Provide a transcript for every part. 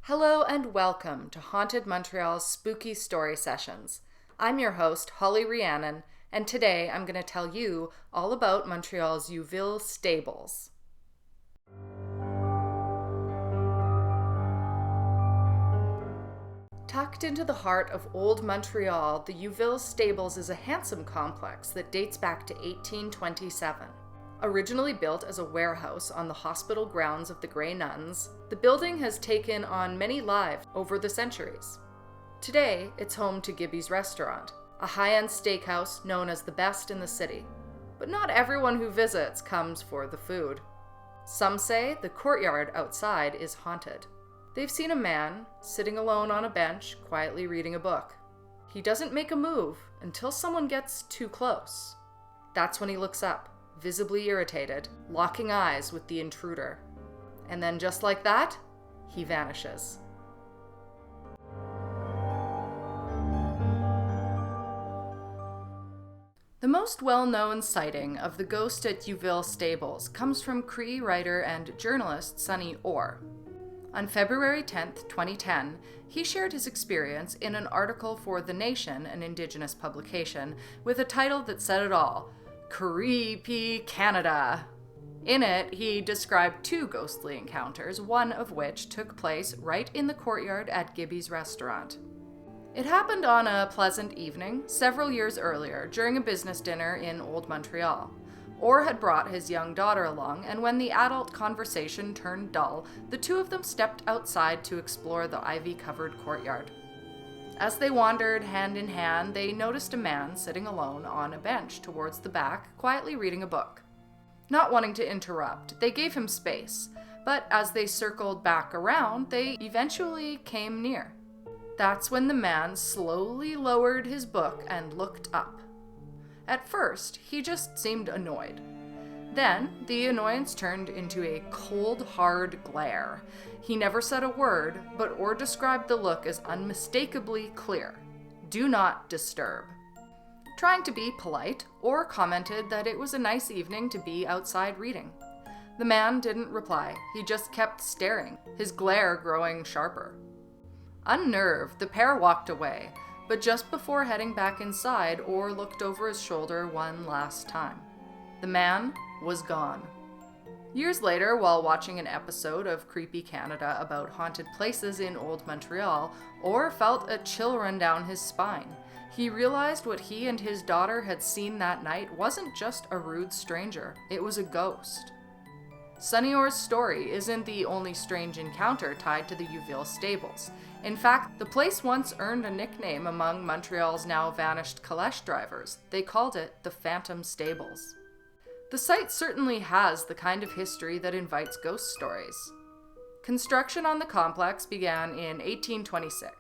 Hello and welcome to Haunted Montreal's Spooky Story Sessions. I'm your host, Holly Rhiannon, and today I'm going to tell you all about Montreal's Youville Stables. Tucked into the heart of Old Montreal, the Youville Stables is a handsome complex that dates back to 1827. Originally built as a warehouse on the hospital grounds of the Grey Nuns, the building has taken on many lives over the centuries. Today, it's home to Gibby's restaurant, a high-end steakhouse known as the best in the city. But not everyone who visits comes for the food. Some say the courtyard outside is haunted. They've seen a man sitting alone on a bench, quietly reading a book. He doesn't make a move until someone gets too close. That's when he looks up, visibly irritated, locking eyes with the intruder. And then just like that, he vanishes. The most well-known sighting of the ghost at Youville Stables comes from Cree writer and journalist Sonny Orr. On February 10, 2010, he shared his experience in an article for The Nation, an Indigenous publication, with a title that said it all: Creepy Canada. In it, he described two ghostly encounters, one of which took place right in the courtyard at Gibby's restaurant. It happened on a pleasant evening several years earlier during a business dinner in Old Montreal. Orr had brought his young daughter along, and when the adult conversation turned dull, the two of them stepped outside to explore the ivy-covered courtyard. As they wandered hand in hand, they noticed a man sitting alone on a bench towards the back, quietly reading a book. Not wanting to interrupt, they gave him space, but as they circled back around, they eventually came near. That's when the man slowly lowered his book and looked up. At first, he just seemed annoyed. Then, the annoyance turned into a cold, hard glare. He never said a word, but Orr described the look as unmistakably clear. Do not disturb. Trying to be polite, Orr commented that it was a nice evening to be outside reading. The man didn't reply. He just kept staring, his glare growing sharper. Unnerved, the pair walked away, but just before heading back inside, Orr looked over his shoulder one last time. The man was gone. Years later, while watching an episode of Creepy Canada about haunted places in Old Montreal, Orr felt a chill run down his spine. He realized what he and his daughter had seen that night wasn't just a rude stranger, it was a ghost. Sonny Orr's story isn't the only strange encounter tied to the Youville Stables. In fact, the place once earned a nickname among Montreal's now vanished calèche drivers. They called it the Phantom Stables. The site certainly has the kind of history that invites ghost stories. Construction on the complex began in 1826.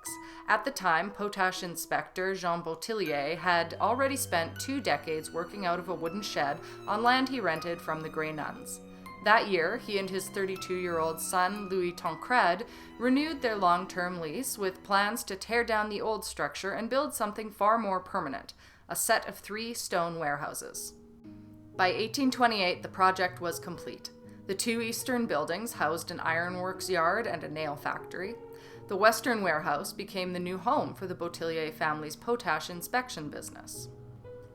At the time, potash inspector Jean Bouthillier had already spent 2 decades working out of a wooden shed on land he rented from the Grey Nuns. That year, he and his 32-year-old son, Louis Tancred, renewed their long-term lease with plans to tear down the old structure and build something far more permanent, a set of 3 stone warehouses. By 1828, the project was complete. The 2 eastern buildings housed an ironworks yard and a nail factory. The western warehouse became the new home for the Bouthillier family's potash inspection business.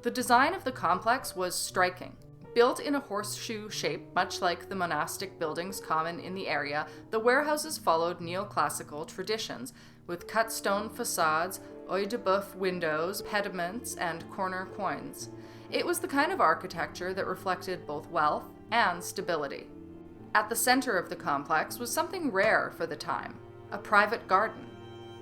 The design of the complex was striking. Built in a horseshoe shape, much like the monastic buildings common in the area, the warehouses followed neoclassical traditions, with cut stone facades, œil de boeuf windows, pediments, and corner quoins. It was the kind of architecture that reflected both wealth and stability. At the center of the complex was something rare for the time, a private garden.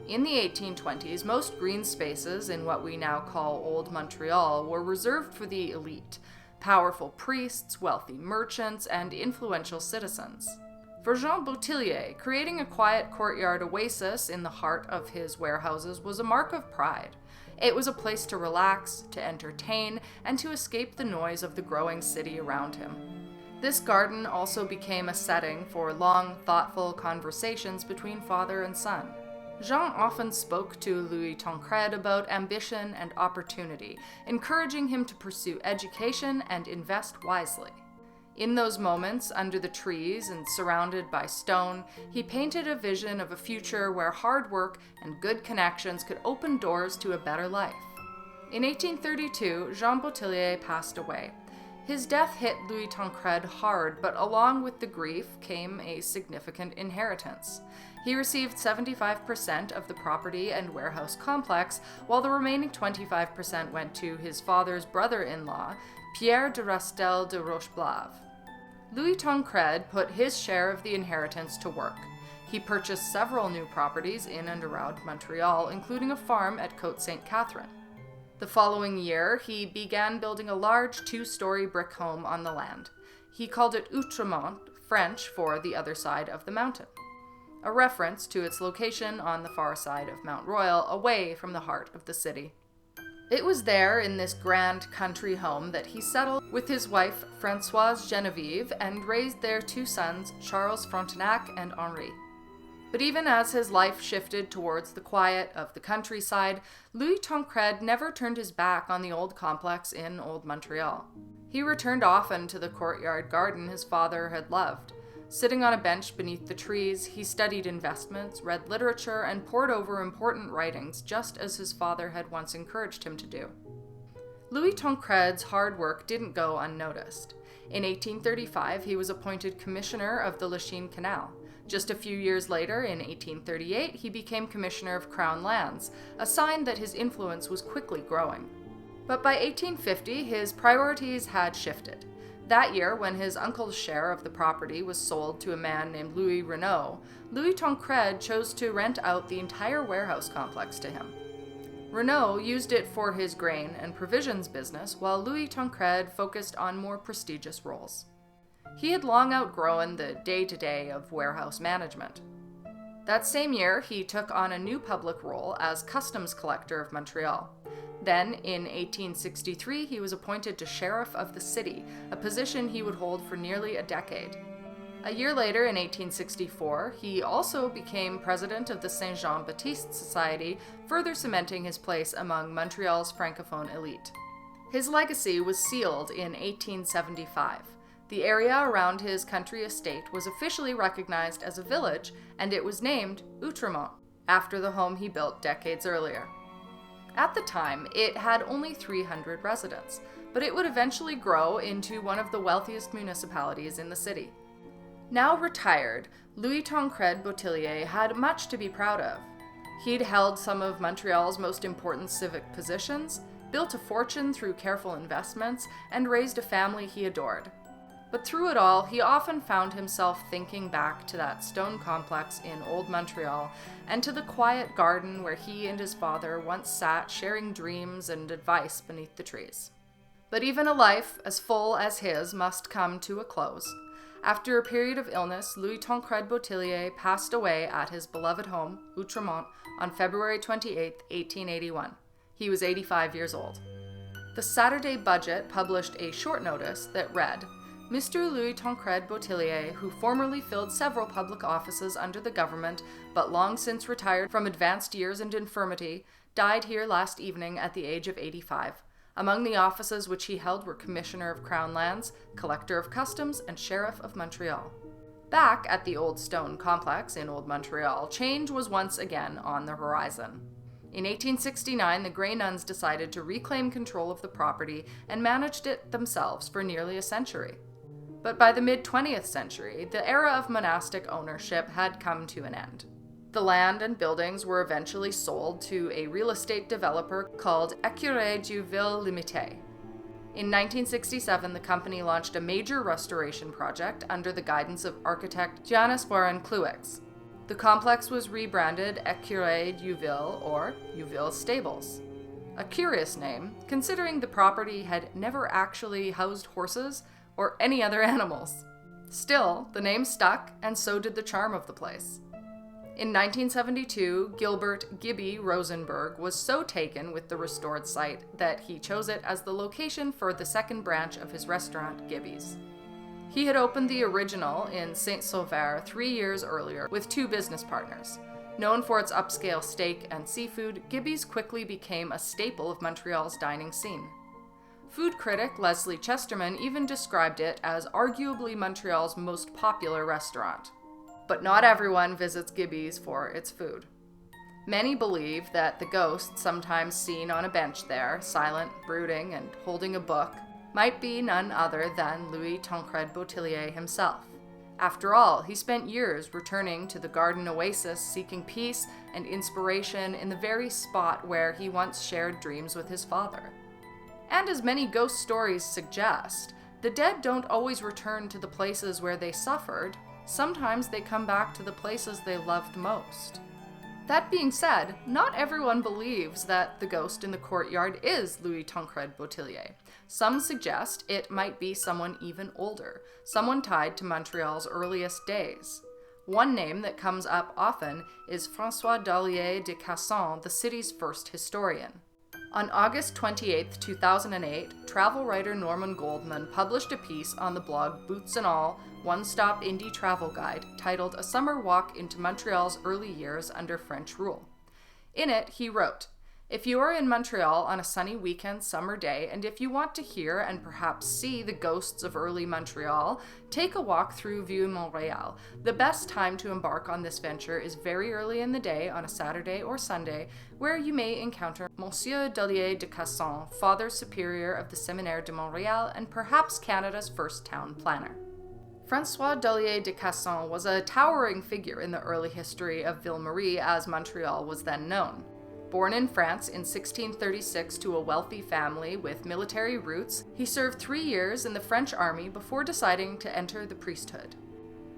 In the 1820s, most green spaces in what we now call Old Montreal were reserved for the elite, powerful priests, wealthy merchants, and influential citizens. For Jean Bouthillier, creating a quiet courtyard oasis in the heart of his warehouses was a mark of pride. It was a place to relax, to entertain, and to escape the noise of the growing city around him. This garden also became a setting for long, thoughtful conversations between father and son. Jean often spoke to Louis Tancred about ambition and opportunity, encouraging him to pursue education and invest wisely. In those moments, under the trees and surrounded by stone, he painted a vision of a future where hard work and good connections could open doors to a better life. In 1832, Jean Bouthillier passed away. His death hit Louis Tancred hard, but along with the grief came a significant inheritance. He received 75% of the property and warehouse complex, while the remaining 25% went to his father's brother-in-law, Pierre de Rastel de Rocheblave. Louis Tancred put his share of the inheritance to work. He purchased several new properties in and around Montreal, including a farm at Côte Sainte-Catherine. The following year, he began building a large 2-story brick home on the land. He called it Outremont, French for the other side of the mountain, a reference to its location on the far side of Mount Royal, away from the heart of the city. It was there, in this grand country home, that he settled with his wife Françoise Genevieve and raised their 2 sons, Charles Frontenac and Henri. But even as his life shifted towards the quiet of the countryside, Louis Tancred never turned his back on the old complex in Old Montreal. He returned often to the courtyard garden his father had loved. Sitting on a bench beneath the trees, he studied investments, read literature, and pored over important writings, just as his father had once encouraged him to do. Louis Tancred's hard work didn't go unnoticed. In 1835, he was appointed commissioner of the Lachine Canal. Just a few years later, in 1838, he became commissioner of Crown Lands, a sign that his influence was quickly growing. But by 1850, his priorities had shifted. That year, when his uncle's share of the property was sold to a man named Louis Renault, Louis Tancred chose to rent out the entire warehouse complex to him. Renault used it for his grain and provisions business, while Louis Tancred focused on more prestigious roles. He had long outgrown the day-to-day of warehouse management. That same year, he took on a new public role as customs collector of Montreal. Then, in 1863, he was appointed to sheriff of the city, a position he would hold for nearly a decade. A year later, in 1864, he also became president of the Saint Jean-Baptiste Society, further cementing his place among Montreal's francophone elite. His legacy was sealed in 1875. The area around his country estate was officially recognized as a village, and it was named Outremont, after the home he built decades earlier. At the time, it had only 300 residents, but it would eventually grow into one of the wealthiest municipalities in the city. Now retired, Louis Tancred Bouthillier had much to be proud of. He'd held some of Montreal's most important civic positions, built a fortune through careful investments, and raised a family he adored. But through it all, he often found himself thinking back to that stone complex in Old Montreal and to the quiet garden where he and his father once sat sharing dreams and advice beneath the trees. But even a life as full as his must come to a close. After a period of illness, Louis Tancred Bouthillier passed away at his beloved home, Outremont, on February 28, 1881. He was 85 years old. The Saturday Budget published a short notice that read, Mr. Louis Tancred Bouthillier, who formerly filled several public offices under the government, but long since retired from advanced years and infirmity, died here last evening at the age of 85. Among the offices which he held were Commissioner of Crown Lands, Collector of Customs, and Sheriff of Montreal. Back at the Old Stone Complex in Old Montreal, change was once again on the horizon. In 1869, the Grey Nuns decided to reclaim control of the property and managed it themselves for nearly a century. But by the mid-20th century, the era of monastic ownership had come to an end. The land and buildings were eventually sold to a real estate developer called Écurie Youville Limité. In 1967, the company launched a major restoration project under the guidance of architect Giannis Warren-Kluix. The complex was rebranded Écurie Youville, or Youville Stables. A curious name, considering the property had never actually housed horses or any other animals. Still, the name stuck, and so did the charm of the place. In 1972, Gilbert Gibby Rosenberg was so taken with the restored site that he chose it as the location for the second branch of his restaurant, Gibby's. He had opened the original in Saint-Sauveur 3 years earlier with 2 business partners. Known for its upscale steak and seafood, Gibby's quickly became a staple of Montreal's dining scene. Food critic Leslie Chesterman even described it as arguably Montreal's most popular restaurant. But not everyone visits Gibby's for its food. Many believe that the ghost, sometimes seen on a bench there, silent, brooding, and holding a book, might be none other than Louis Tancred Bouthillier himself. After all, he spent years returning to the garden oasis seeking peace and inspiration in the very spot where he once shared dreams with his father. And as many ghost stories suggest, the dead don't always return to the places where they suffered. Sometimes they come back to the places they loved most. That being said, not everyone believes that the ghost in the courtyard is Louis Tancred Bouthillier. Some suggest it might be someone even older, someone tied to Montreal's earliest days. One name that comes up often is François Dollier de Casson, the city's first historian. On August 28, 2008, travel writer Norman Goldman published a piece on the blog Boots and All, one-stop indie travel guide, titled A Summer Walk into Montreal's Early Years Under French Rule. In it, he wrote, "If you are in Montreal on a sunny weekend summer day, and if you want to hear and perhaps see the ghosts of early Montreal, take a walk through Old Montreal. The best time to embark on this venture is very early in the day on a Saturday or Sunday, where you may encounter Monsieur Dollier de Casson, Father Superior of the Séminaire de Montréal and perhaps Canada's first town planner." François Dollier de Casson was a towering figure in the early history of Ville-Marie as Montreal was then known. Born in France in 1636 to a wealthy family with military roots, he served 3 years in the French army before deciding to enter the priesthood.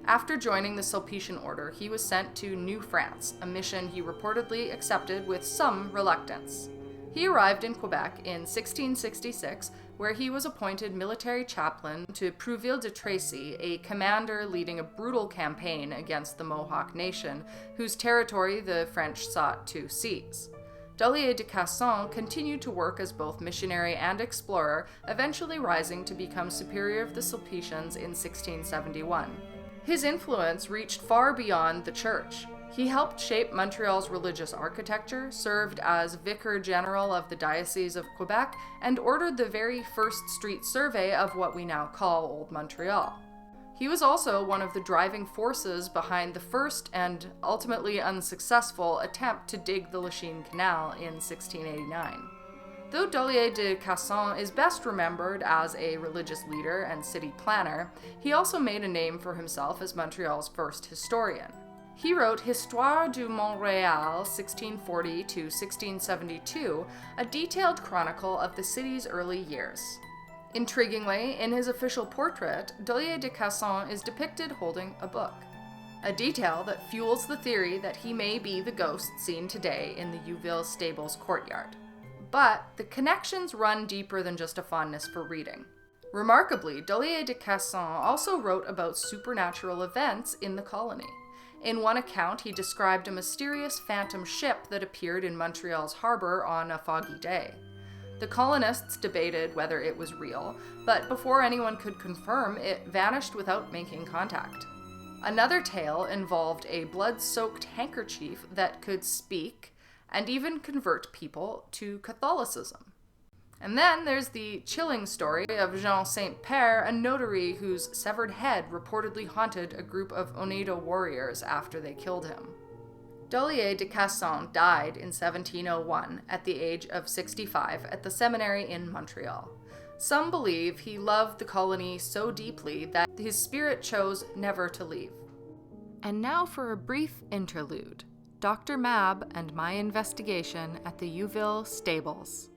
After joining the Sulpician order, he was sent to New France, a mission he reportedly accepted with some reluctance. He arrived in Quebec in 1666, where he was appointed military chaplain to Prouville de Tracy, a commander leading a brutal campaign against the Mohawk nation, whose territory the French sought to seize. Dollier de Casson continued to work as both missionary and explorer, eventually rising to become superior of the Sulpicians in 1671. His influence reached far beyond the church. He helped shape Montreal's religious architecture, served as vicar general of the Diocese of Quebec, and ordered the very first street survey of what we now call Old Montreal. He was also one of the driving forces behind the first and ultimately unsuccessful attempt to dig the Lachine Canal in 1689. Though Dollier de Casson is best remembered as a religious leader and city planner, he also made a name for himself as Montreal's first historian. He wrote Histoire du Montréal 1640 to 1672, a detailed chronicle of the city's early years. Intriguingly, in his official portrait, Dollier de Casson is depicted holding a book, a detail that fuels the theory that he may be the ghost seen today in the Youville Stables courtyard. But the connections run deeper than just a fondness for reading. Remarkably, Dollier de Casson also wrote about supernatural events in the colony. In one account, he described a mysterious phantom ship that appeared in Montreal's harbor on a foggy day. The colonists debated whether it was real, but before anyone could confirm, it vanished without making contact. Another tale involved a blood-soaked handkerchief that could speak and even convert people to Catholicism. And then there's the chilling story of Jean Saint-Père, a notary whose severed head reportedly haunted a group of Oneida warriors after they killed him. Dollier de Casson died in 1701 at the age of 65 at the seminary in Montreal. Some believe he loved the colony so deeply that his spirit chose never to leave. And now for a brief interlude. Dr. Mab and my investigation at the Youville Stables.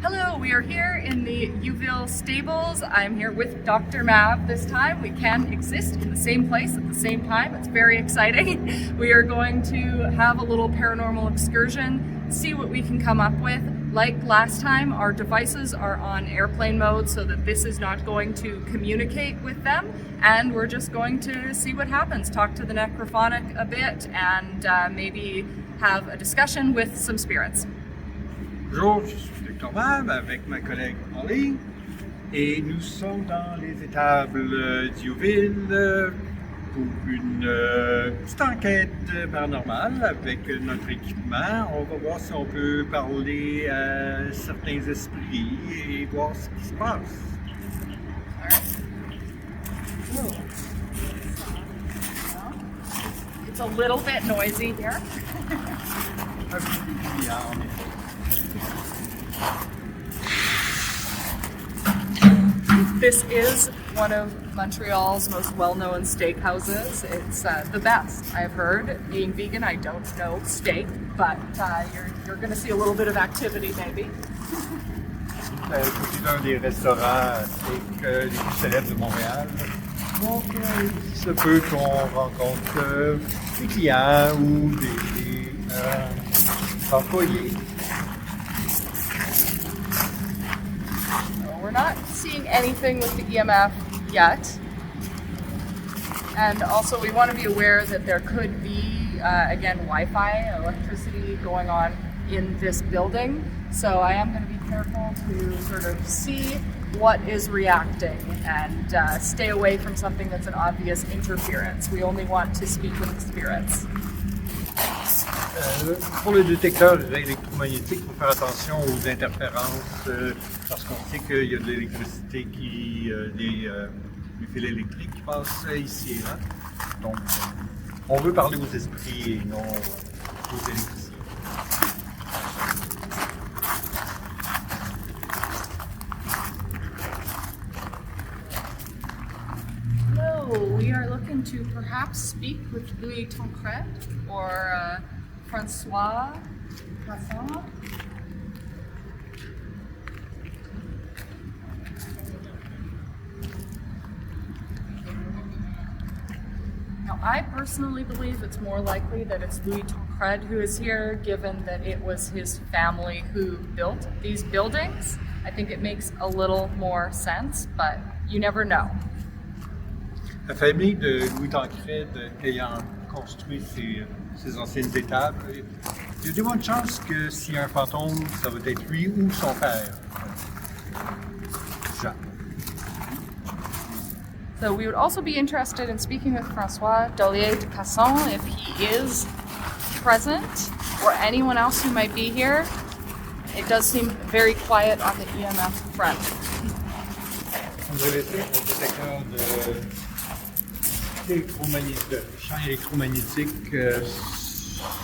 Hello, we are here in the Youville Stables. I'm here with Dr. Mab this time. We can exist in the same place at the same time. It's very exciting. We are going to have a little paranormal excursion, see what we can come up with. Like last time, our devices are on airplane mode so that this is not going to communicate with them, and we're just going to see what happens, talk to the necrophonic a bit, and maybe have a discussion with some spirits. Bonjour, je suis Dr. Mab avec ma collègue en ligne et nous sommes dans les étables d'Youville pour une petite enquête paranormale avec notre équipement. On va voir si on peut parler à certains esprits et voir ce qui se passe. It's a little bit noisy here. Un peu péculier, en effet. This is one of Montreal's most well-known steakhouses. It's the best, I've heard. Being vegan, I don't know steak, but you're going to see a little bit of activity maybe. C'est un des restaurants steak les plus célèbres de Montréal. Donc, il se peut qu'on rencontre des clients ou des employés. We're not seeing anything with the EMF yet. And also we want to be aware that there could be, again, Wi-Fi, electricity going on in this building. So I am going to be careful to sort of see what is reacting and stay away from something that's an obvious interference. We only want to speak with the spirits. Pour le détecteur électromagnétique, il faut faire attention aux interférences parce qu'on sait qu'il y a de l'électricité des fils électriques qui passent ici et là. Donc, on veut parler aux esprits et non aux électriciens. Hello, we are looking to perhaps speak with Louis Tancred or Francois Poisson. Now, I personally believe it's more likely that it's Louis Tancred who is here, given that it was his family who built these buildings. I think it makes a little more sense, but you never know. La famille de Louis Tancred ayant construit ces anciennes étables, il y a des bonnes chances que s'il y a un fantôme, ça va être lui ou son père. Jean. So we would also be interested in speaking with Francois Dollier-de-Casson if he is present, or anyone else who might be here. It does seem very quiet on the EMF front. On va laisser le détecteur de champ électromagnétique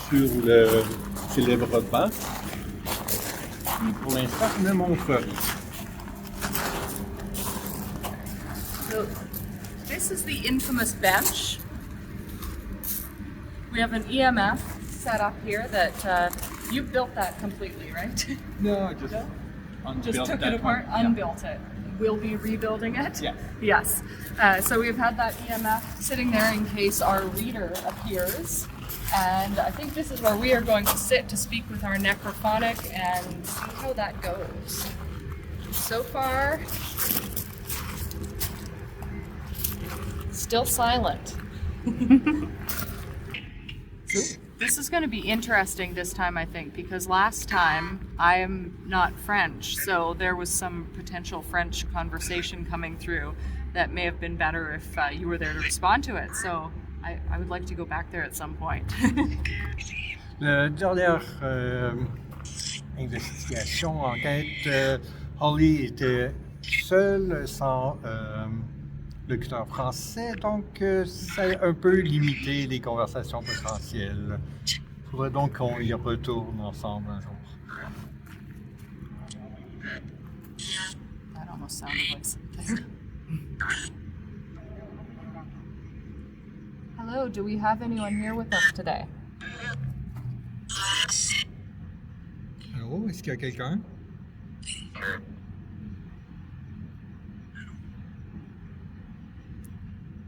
sur le célèbre banc. Et pour l'instant, ne montre rien. So this is the infamous bench. We have an EMF set up here that you built that completely, right? No, just Took it apart, unbuilt it. We'll be rebuilding it? Yes. Yes. So we've had that EMF sitting there in case our reader appears. And I think this is where we are going to sit to speak with our necrophonic and see how that goes. So far, still silent. This is going to be interesting this time, I think, because last time I am not French, so there was some potential French conversation coming through that may have been better if you were there to respond to it. So I would like to go back there at some point. La dernière investigation, enquête, Holly était seule, sans locuteur français, donc ça a un peu limité les conversations potentielles. Il faudrait donc qu'on y retourne ensemble un jour. That almost sounded like something. Hello, do we have anyone here with us today? Allô, est-ce qu'il y a quelqu'un?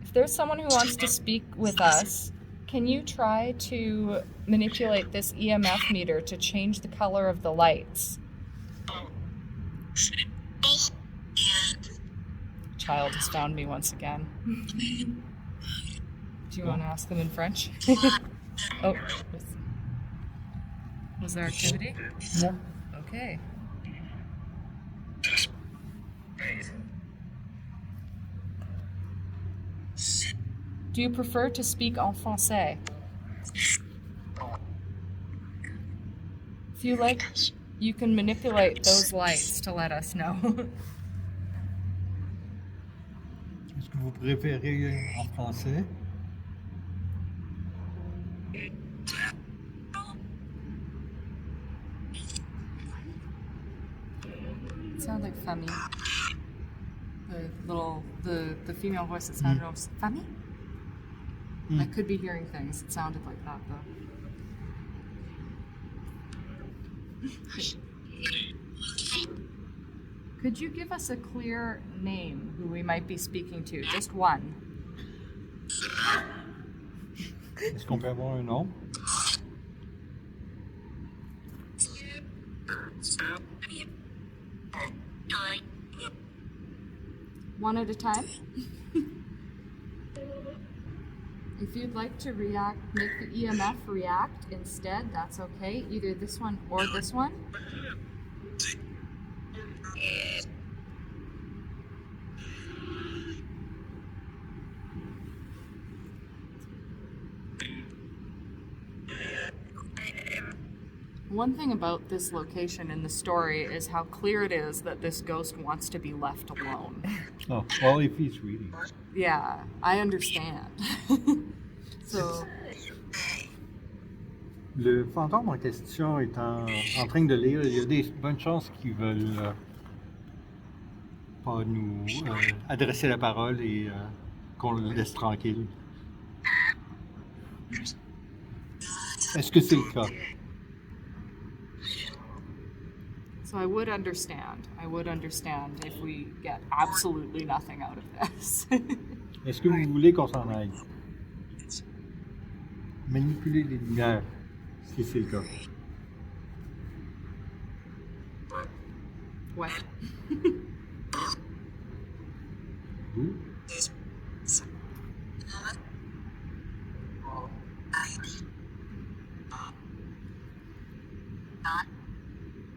If there's someone who wants to speak with us, can you try to manipulate this EMF meter to change the color of the lights? Child has found me once again. Do you want to ask them in French? Oh, was there activity? No. Okay. Do you prefer to speak en français? If you like, you can manipulate those lights to let us know. Est-ce que vous préférez en français? It sounded like famille. The female voice, it sounded almost famille? I could be hearing things. It sounded like that though. Could you give us a clear name who we might be speaking to? Just one. Est-ce qu'on peut avoir un nom? One at a time? If you'd like to react, make the EMF react instead, that's okay. Either this one or this one. One thing about this location in the story is how clear it is that this ghost wants to be left alone. Oh, well, if he's reading. Yeah, I understand. So, Le fantôme en question est en train de lire. Il y a des bonnes chances qu'ils veulent pas nous adresser la parole et qu'on le laisse tranquille. Est-ce que c'est le cas? so I would understand. I would understand if we get absolutely nothing out of this. Est-ce que vous voulez qu'on s'en aille? Manipuler les lumières, si c'est le cas. What? Vous?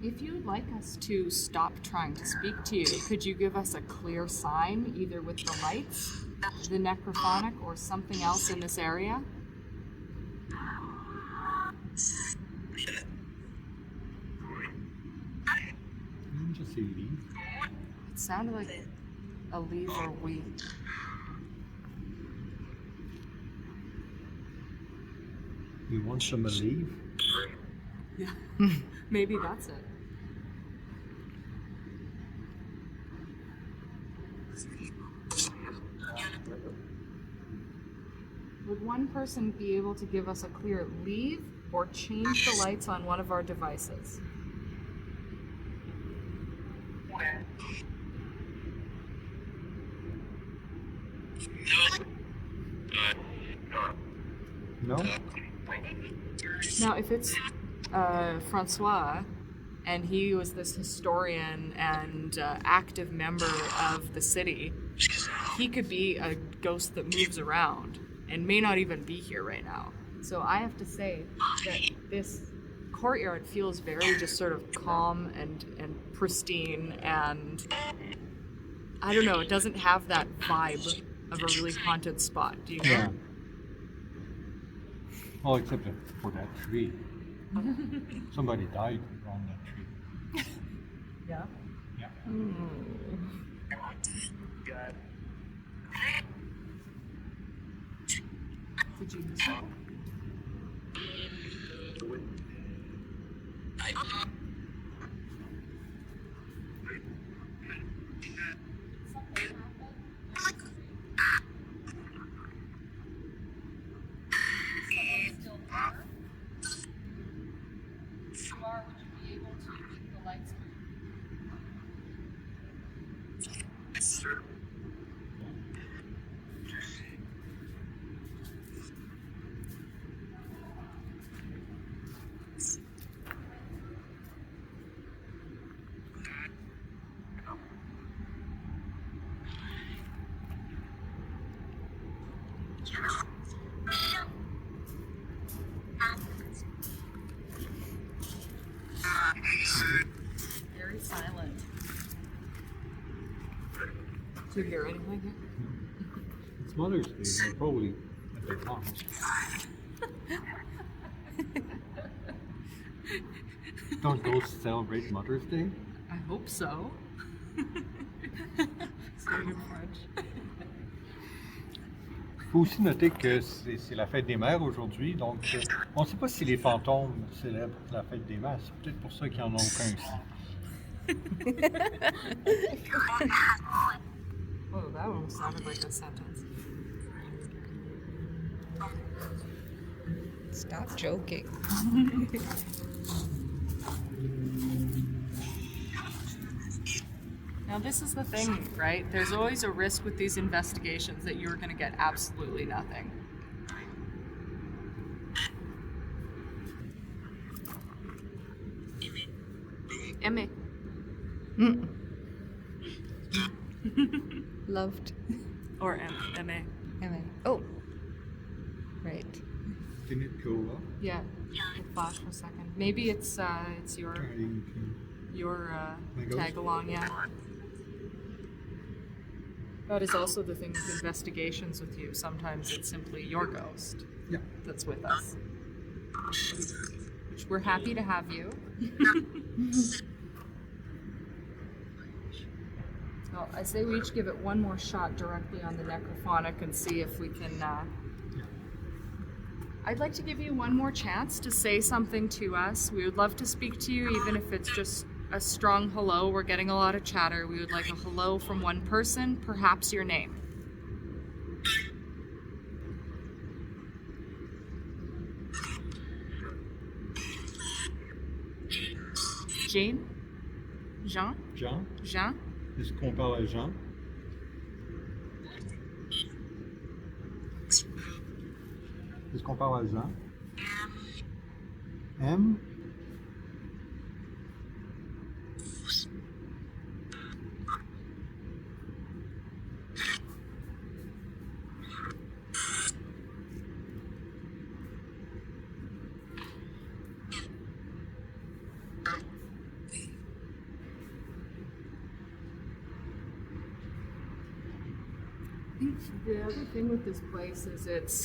If you would like us to stop trying to speak to you, could you give us a clear sign, either with the lights, the necrophonic, or something else in this area? Just say leave. It sounded like a leave or we. We want some to leave. Yeah, maybe that's it. Would one person be able to give us a clear leave or change the lights on one of our devices? No? Now, if it's Francois, and he was this historian and active member of the city, he could be a ghost that moves around and may not even be here right now. So I have to say that this courtyard feels very just sort of calm and pristine, and I don't know, it doesn't have that vibe of a really haunted spot, do you know? Yeah. Oh, except for that tree. Somebody died around that tree. Yeah? Yeah. Did you miss that? Very silent. Do you hear anything here? It's Mother's Day. They're probably étrange. Don't ghosts celebrate Mother's Day? I hope so. Saying in French. Il faut aussi noter que c'est la fête des mères aujourd'hui, donc on ne sait pas si les fantômes célèbrent la fête des mères. C'est peut-être pour ça qu'il n'y en a aucun ici. Oh, that one sounded like a sentence. Stop joking. Now, this is the thing, right? There's always a risk with these investigations that you're going to get absolutely nothing. Aimé. Loved. Or aimé. Aimé. Oh. Right. Didn't it go up? Yeah. It flashed for a second. Maybe it's your tag along, yeah. That is also the thing with investigations with you. Sometimes it's simply your ghost that's with us. Which we're happy to have you. Well, I say we each give it one more shot directly on the necrophonic and see if we can... I'd like to give you one more chance to say something to us. We would love to speak to you, even if it's just a strong hello. We're getting a lot of chatter. We would like a hello from one person, perhaps your name. Jean? Jean? Jean? Jean? Est-ce qu'on parle à Jean? Est-ce qu'on parle à Jean? M? The other thing with this place is it's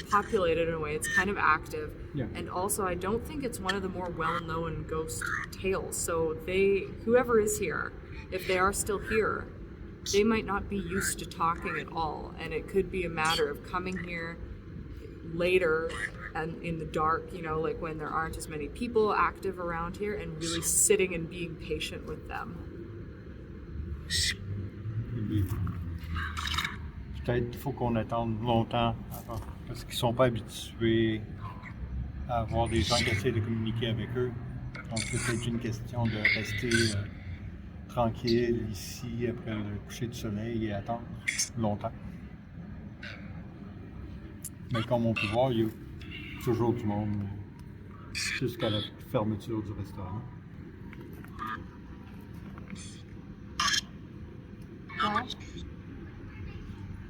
populated in a way, it's kind of active. Yeah. And also I don't think it's one of the more well-known ghost tales. So whoever is here, if they are still here, they might not be used to talking at all. And it could be a matter of coming here later and in the dark, like when there aren't as many people active around here, and really sitting and being patient with them. Peut-être qu'il faut qu'on attende longtemps avant, parce qu'ils ne sont pas habitués à avoir des gens qui essaient de communiquer avec eux. Donc c'est peut-être une question de rester tranquille ici après le coucher du soleil et attendre longtemps. Mais comme on peut voir, il y a toujours du monde jusqu'à la fermeture du restaurant. Well,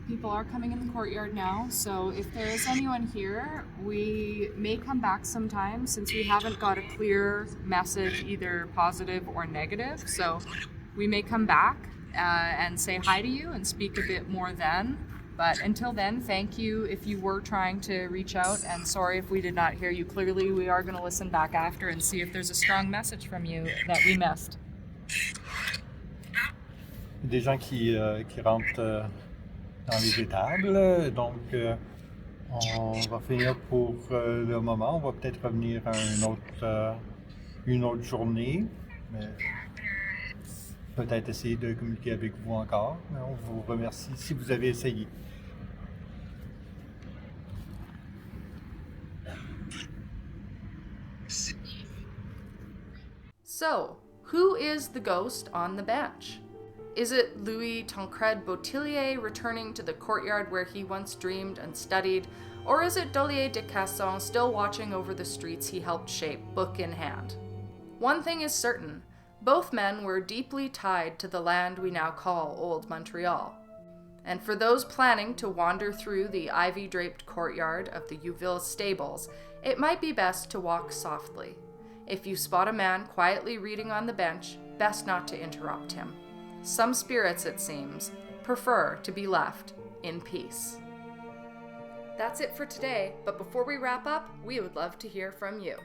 people are coming in the courtyard now, so if there is anyone here, we may come back sometime since we haven't got a clear message, either positive or negative. So we may come back and say hi to you and speak a bit more then. But until then, thank you if you were trying to reach out, and sorry if we did not hear you clearly. We are going to listen back after and see if there's a strong message from you that we missed. Des gens qui rentrent dans les étables, donc on va finir pour le moment. On va peut-être revenir à une autre journée, mais peut-être essayer de communiquer avec vous encore. Mais on vous remercie si vous avez essayé. So, who is the ghost on the bench? Is it Louis Tancred Bouthillier returning to the courtyard where he once dreamed and studied, or is it Dollier de Casson still watching over the streets he helped shape, book in hand? One thing is certain, both men were deeply tied to the land we now call Old Montreal. And for those planning to wander through the ivy-draped courtyard of the Youville Stables, it might be best to walk softly. If you spot a man quietly reading on the bench, best not to interrupt him. Some spirits, it seems, prefer to be left in peace. That's it for today, but before we wrap up, we would love to hear from you.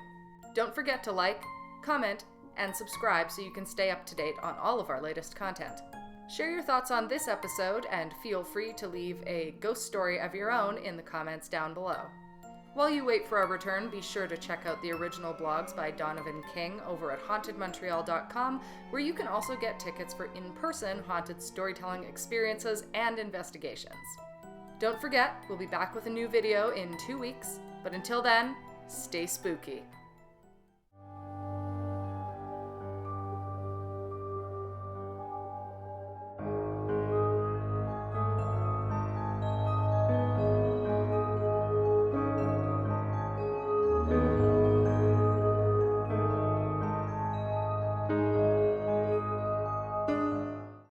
Don't forget to like, comment, and subscribe so you can stay up to date on all of our latest content. Share your thoughts on this episode and feel free to leave a ghost story of your own in the comments down below. While you wait for our return, be sure to check out the original blogs by Donovan King over at hauntedmontreal.yt, where you can also get tickets for in-person haunted storytelling experiences and investigations. Don't forget, we'll be back with a new video in 2 weeks, but until then, stay spooky.